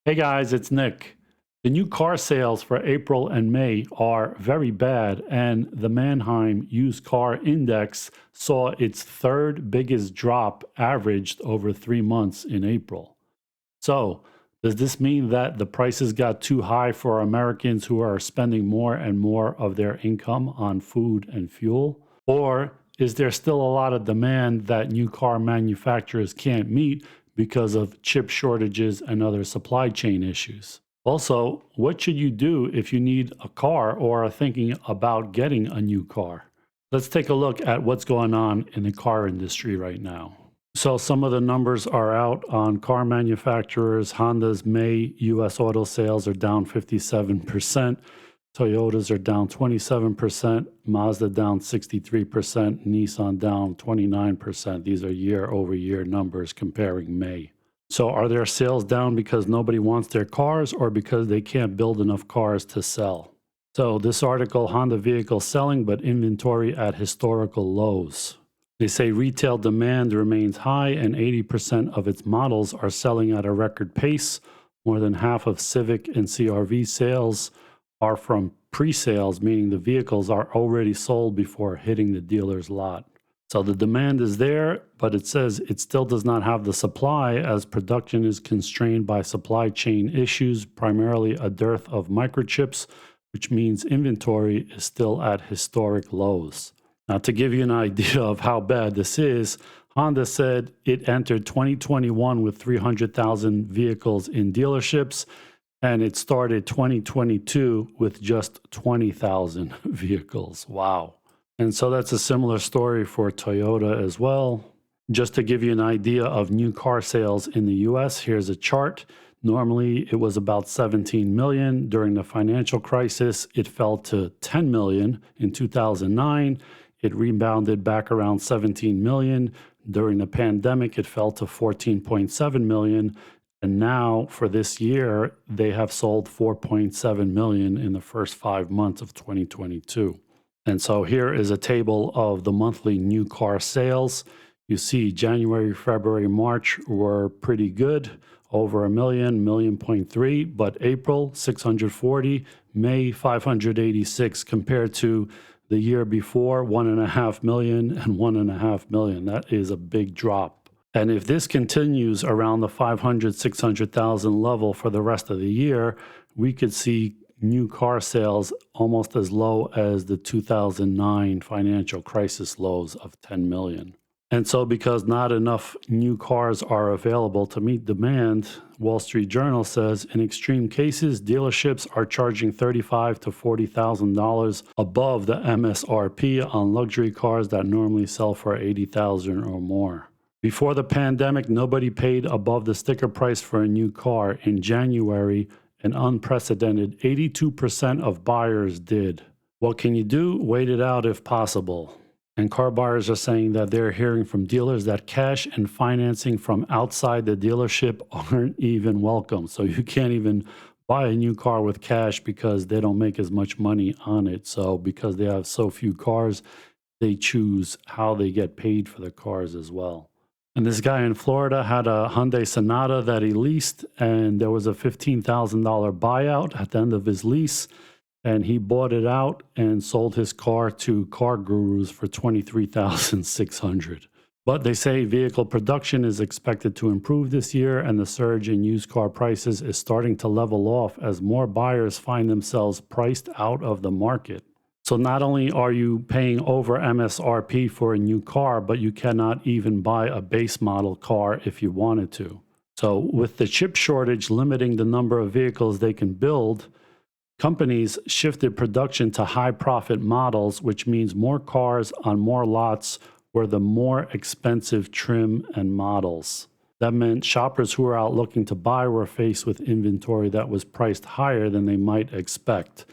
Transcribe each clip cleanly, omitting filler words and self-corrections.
Hey guys, it's Nick. The new car sales for April and May are very bad, and the Manheim Used Car Index saw its third biggest drop averaged over 3 months in April. So, does this mean that the prices got too high for Americans who are spending more and more of their income on food and fuel? Or is there still a lot of demand that new car manufacturers can't meet because of chip shortages and other supply chain issues? Also, what should you do if you need a car or are thinking about getting a new car? Let's take a look at what's going on in the car industry right now. So some of the numbers are out on car manufacturers. Honda's May US auto sales are down 57%. Toyotas are down 27%. Mazda down 63%. Nissan down 29%. These are year over year numbers comparing May. So are their sales down because nobody wants their cars or because they can't build enough cars to sell? So this article, Honda vehicles selling but inventory at historical lows. They say retail demand remains high and 80% of its models are selling at a record pace. More than half of Civic and CRV sales are from pre-sales, meaning the vehicles are already sold before hitting the dealer's lot. So the demand is there, but it says it still does not have the supply as production is constrained by supply chain issues, primarily a dearth of microchips, which means inventory is still at historic lows. Now, to give you an idea of how bad this is, Honda said it entered 2021 with 300,000 vehicles in dealerships, and it started 2022 with just 20,000 vehicles. Wow. And so that's a similar story for Toyota as well. Just to give you an idea of new car sales in the US, here's a chart. Normally, it was about 17 million. During the financial crisis, it fell to 10 million in 2009. It rebounded back around 17 million. During the pandemic, it fell to 14.7 million. And now for this year, they have sold 4.7 million in the first 5 months of 2022. And so here is a table of the monthly new car sales. You see January, February, March were pretty good, over a million, 1.3 million, but April 640, May 586 compared to the year before 1.5 million and 1.5 million. That is a big drop. And if this continues around the 500, 600,000 level for the rest of the year, we could see new car sales almost as low as the 2009 financial crisis lows of 10 million. And so because not enough new cars are available to meet demand, Wall Street Journal says in extreme cases, dealerships are charging $35,000 to $40,000 above the MSRP on luxury cars that normally sell for $80,000 or more. Before the pandemic, nobody paid above the sticker price for a new car. In January, an unprecedented 82% of buyers did. What can you do? Wait it out if possible. And car buyers are saying that they're hearing from dealers that cash and financing from outside the dealership aren't even welcome. So you can't even buy a new car with cash because they don't make as much money on it. So because they have so few cars, they choose how they get paid for the cars as well. And this guy in Florida had a Hyundai Sonata that he leased, and there was a $15,000 buyout at the end of his lease. And he bought it out and sold his car to Car Gurus for $23,600. But they say vehicle production is expected to improve this year, and the surge in used car prices is starting to level off as more buyers find themselves priced out of the market. So not only are you paying over MSRP for a new car, but you cannot even buy a base model car if you wanted to. So with the chip shortage limiting the number of vehicles they can build, companies shifted production to high-profit models, which means more cars on more lots were the more expensive trim and models. That meant shoppers who were out looking to buy were faced with inventory that was priced higher than they might expect.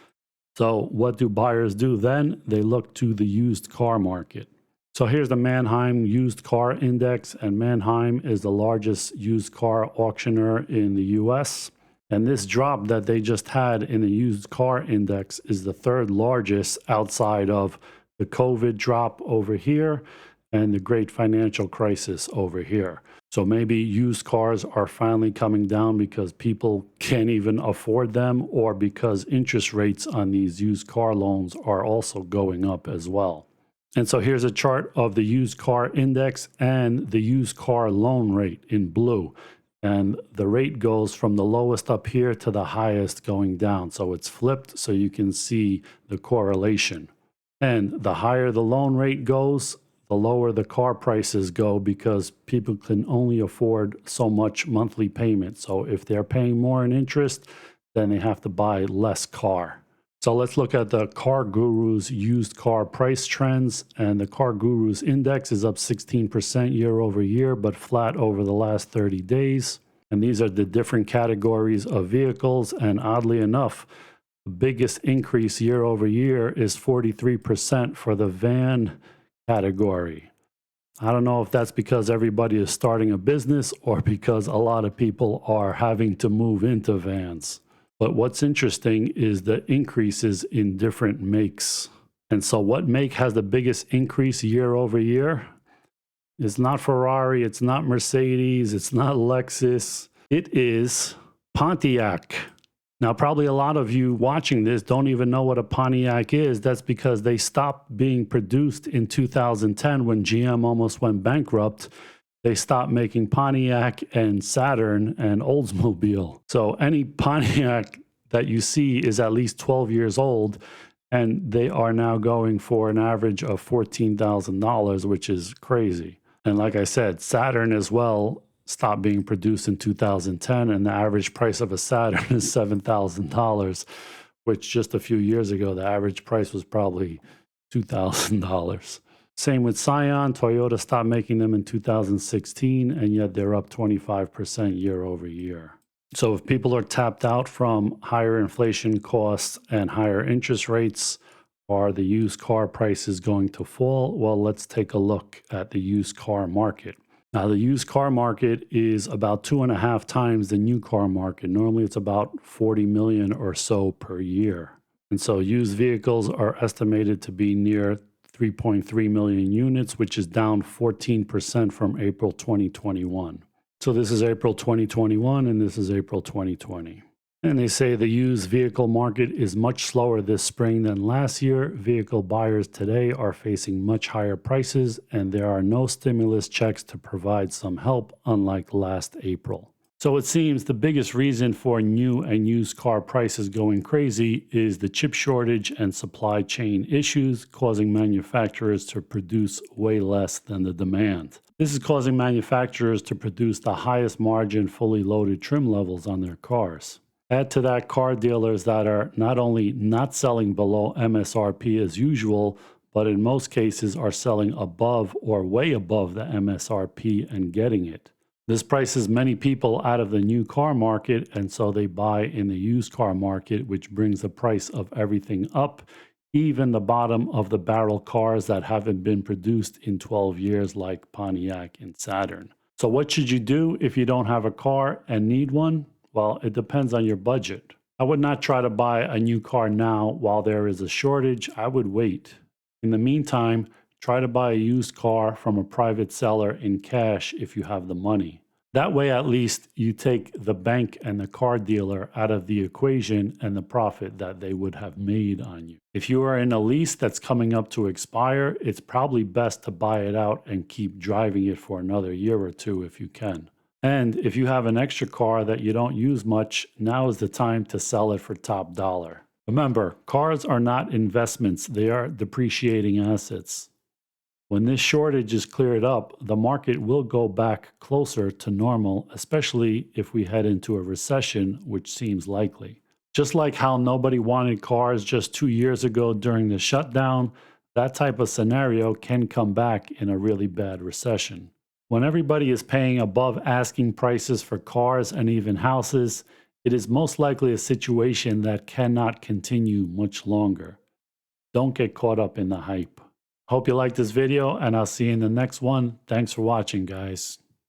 So what do buyers do then? They look to the used car market. So here's the Manheim Used Car Index, and Manheim is the largest used car auctioneer in the US. And this drop that they just had in the used car index is the third largest outside of the COVID drop over here and the great financial crisis over here. So maybe used cars are finally coming down because people can't even afford them, or because interest rates on these used car loans are also going up as well. And so here's a chart of the used car index and the used car loan rate in blue. And the rate goes from the lowest up here to the highest going down. So it's flipped so you can see the correlation. And the higher the loan rate goes, the lower the car prices go, because people can only afford so much monthly payment. So if they're paying more in interest, then they have to buy less car. So let's look at the Car Guru's used car price trends. And the Car Guru's index is up 16% year over year, but flat over the last 30 days. And these are the different categories of vehicles. And oddly enough, the biggest increase year over year is 43% for the van category. I don't know if that's because everybody is starting a business or because a lot of people are having to move into vans. But what's interesting is the increases in different makes. And so what make has the biggest increase year over year? It's not Ferrari, it's not Mercedes, it's not Lexus. It is Pontiac. Now, probably a lot of you watching this don't even know what a Pontiac is. That's because they stopped being produced in 2010 when GM almost went bankrupt. They stopped making Pontiac and Saturn and Oldsmobile. So any Pontiac that you see is at least 12 years old, and they are now going for an average of $14,000, which is crazy. And like I said, Saturn as well stopped being produced in 2010, and the average price of a Saturn is $7,000, which just a few years ago, the average price was probably $2,000. Same with Scion. Toyota stopped making them in 2016, and yet they're up 25% year over year. So if people are tapped out from higher inflation costs and higher interest rates, are the used car prices going to fall? Well, let's take a look at the used car market. Now, the used car market is about 2.5 times the new car market. Normally, it's about 40 million or so per year. And so used vehicles are estimated to be near 3.3 million units, which is down 14% from April 2021. So this is April 2021, and this is April 2020. And they say the used vehicle market is much slower this spring than last year. Vehicle buyers today are facing much higher prices, and there are no stimulus checks to provide some help, unlike last April. So it seems the biggest reason for new and used car prices going crazy is the chip shortage and supply chain issues, causing manufacturers to produce way less than the demand. This is causing manufacturers to produce the highest margin fully loaded trim levels on their cars. Add to that car dealers that are not only not selling below MSRP as usual, but in most cases are selling above or way above the MSRP and getting it. This prices many people out of the new car market, and so they buy in the used car market, which brings the price of everything up, even the bottom of the barrel cars that haven't been produced in 12 years like Pontiac and Saturn. So what should you do if you don't have a car and need one? Well, it depends on your budget. I would not try to buy a new car now while there is a shortage. I would wait. In the meantime, try to buy a used car from a private seller in cash if you have the money. That way, at least, you take the bank and the car dealer out of the equation and the profit that they would have made on you. If you are in a lease that's coming up to expire, it's probably best to buy it out and keep driving it for another year or two if you can. And if you have an extra car that you don't use much, now is the time to sell it for top dollar. Remember, cars are not investments, they are depreciating assets. When this shortage is cleared up, the market will go back closer to normal, especially if we head into a recession, which seems likely. Just like how nobody wanted cars just 2 years ago during the shutdown, that type of scenario can come back in a really bad recession. When everybody is paying above asking prices for cars and even houses, it is most likely a situation that cannot continue much longer. Don't get caught up in the hype. Hope you liked this video, and I'll see you in the next one. Thanks for watching, guys.